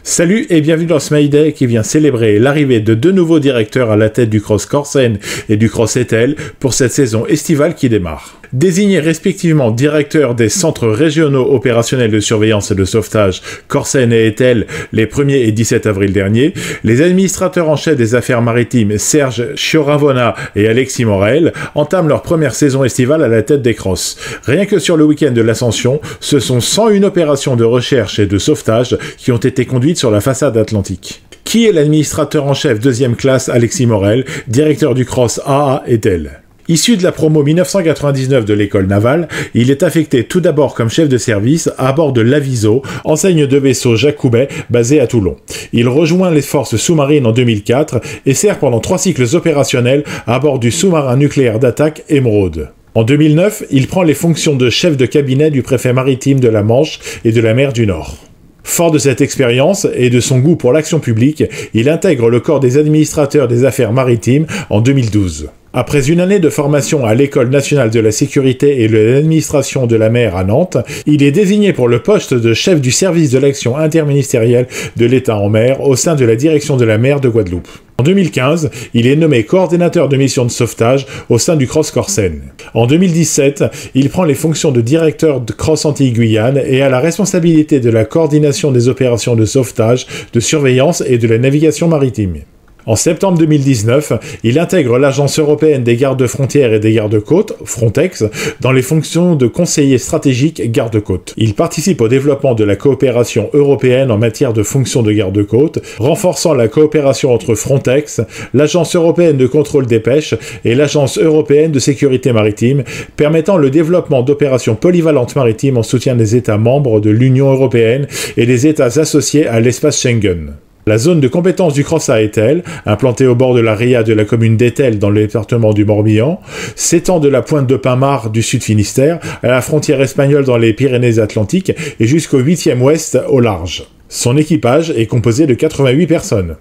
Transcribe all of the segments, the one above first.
Salut et bienvenue dans ce Mayday qui vient célébrer l'arrivée de deux nouveaux directeurs à la tête du Cross Corsen et du Cross Etel pour cette saison estivale qui démarre. Désignés respectivement directeurs des centres régionaux opérationnels de surveillance et de sauvetage Corsen et Etel les 1er et 17 avril dernier, les administrateurs en chef des affaires maritimes Serge Chioravona et Alexis Morel entament leur première saison estivale à la tête des Cross. Rien que sur le week-end de l'Ascension, ce sont 101 opérations de recherche et de sauvetage qui ont été conduites sur la façade atlantique. Qui est l'administrateur en chef deuxième classe Alexis Morel, directeur du Cross AA Etel? Issu de la promo 1999 de l'école navale, il est affecté tout d'abord comme chef de service à bord de l'Aviso, enseigne de vaisseau Jacques Coubet, basé à Toulon. Il rejoint les forces sous-marines en 2004 et sert pendant 3 cycles opérationnels à bord du sous-marin nucléaire d'attaque Émeraude. En 2009, il prend les fonctions de chef de cabinet du préfet maritime de la Manche et de la mer du Nord. Fort de cette expérience et de son goût pour l'action publique, il intègre le corps des administrateurs des affaires maritimes en 2012. Après une année de formation à l'École nationale de la sécurité et de l'administration de la mer à Nantes, il est désigné pour le poste de chef du service de l'action interministérielle de l'État en mer au sein de la direction de la mer de Guadeloupe. En 2015, il est nommé coordinateur de mission de sauvetage au sein du Cross Corsen. En 2017, il prend les fonctions de directeur de Cross Antilles-Guyane et a la responsabilité de la coordination des opérations de sauvetage, de surveillance et de la navigation maritime. En septembre 2019, il intègre l'Agence européenne des gardes-frontières et des gardes-côtes, Frontex, dans les fonctions de conseiller stratégique garde-côtes. Il participe au développement de la coopération européenne en matière de fonctions de garde-côtes, renforçant la coopération entre Frontex, l'Agence européenne de contrôle des pêches et l'Agence européenne de sécurité maritime, permettant le développement d'opérations polyvalentes maritimes en soutien des États membres de l'Union européenne et des États associés à l'espace Schengen. La zone de compétence du Cross à Etel, implantée au bord de la ria de la commune d'Etel dans le département du Morbihan, s'étend de la pointe de Pinmar du sud Finistère à la frontière espagnole dans les Pyrénées-Atlantiques et jusqu'au 8e ouest au large. Son équipage est composé de 88 personnes.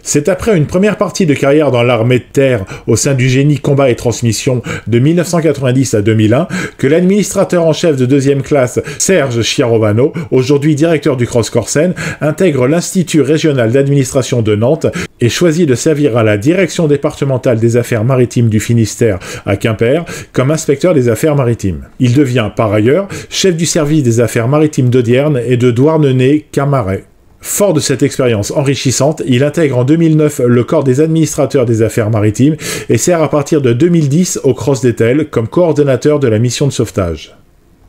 C'est après une première partie de carrière dans l'armée de terre au sein du génie combat et transmission de 1990 à 2001 que l'administrateur en chef de deuxième classe Serge Chioravona, aujourd'hui directeur du Cross Corsen, intègre l'Institut régional d'administration de Nantes et choisit de servir à la direction départementale des affaires maritimes du Finistère à Quimper comme inspecteur des affaires maritimes. Il devient par ailleurs chef du service des affaires maritimes d'Audierne et de Douarnenez-Camaret. Fort de cette expérience enrichissante, il intègre en 2009 le corps des administrateurs des affaires maritimes et sert à partir de 2010 au Cross d'Etel comme coordonnateur de la mission de sauvetage.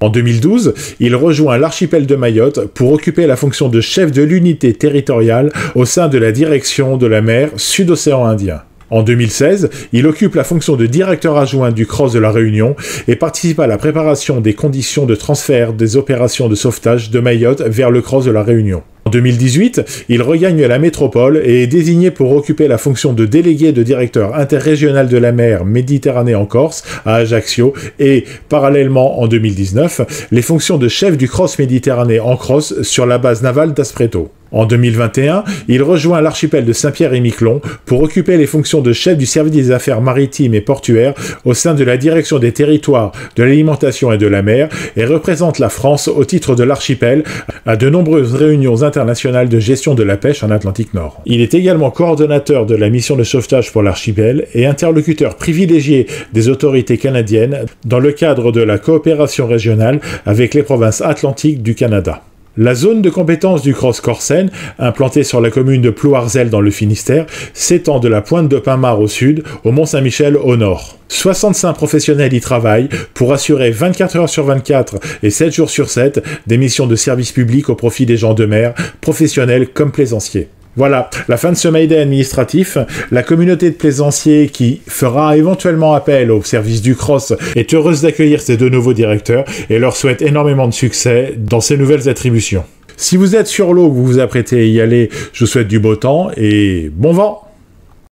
En 2012, il rejoint l'archipel de Mayotte pour occuper la fonction de chef de l'unité territoriale au sein de la direction de la mer Sud-Océan Indien. En 2016, il occupe la fonction de directeur adjoint du Cross de la Réunion et participe à la préparation des conditions de transfert des opérations de sauvetage de Mayotte vers le Cross de la Réunion. En 2018, il regagne la métropole et est désigné pour occuper la fonction de délégué de directeur interrégional de la mer Méditerranée en Corse à Ajaccio et, parallèlement en 2019, les fonctions de chef du Cross Méditerranée en Cross sur la base navale d'Aspreto. En 2021, il rejoint l'archipel de Saint-Pierre-et-Miquelon pour occuper les fonctions de chef du service des affaires maritimes et portuaires au sein de la direction des territoires, de l'alimentation et de la mer et représente la France au titre de l'archipel à de nombreuses réunions internationales de gestion de la pêche en Atlantique Nord. Il est également coordonnateur de la mission de sauvetage pour l'archipel et interlocuteur privilégié des autorités canadiennes dans le cadre de la coopération régionale avec les provinces atlantiques du Canada. La zone de compétence du Cross Corsen, implantée sur la commune de Plouarzel dans le Finistère, s'étend de la pointe de Pinmar au sud au Mont-Saint-Michel au nord. 65 professionnels y travaillent pour assurer 24 heures sur 24 et 7 jours sur 7 des missions de service public au profit des gens de mer, professionnels comme plaisanciers. Voilà, la fin de ce Mayday administratif. La communauté de plaisanciers qui fera éventuellement appel au service du Cross est heureuse d'accueillir ces deux nouveaux directeurs et leur souhaite énormément de succès dans ces nouvelles attributions. Si vous êtes sur l'eau, que vous vous apprêtez à y aller, je vous souhaite du beau temps et bon vent!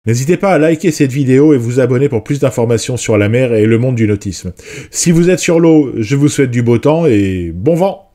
N'hésitez pas à liker cette vidéo et vous abonner pour plus d'informations sur la mer et le monde du nautisme. Si vous êtes sur l'eau, je vous souhaite du beau temps et bon vent!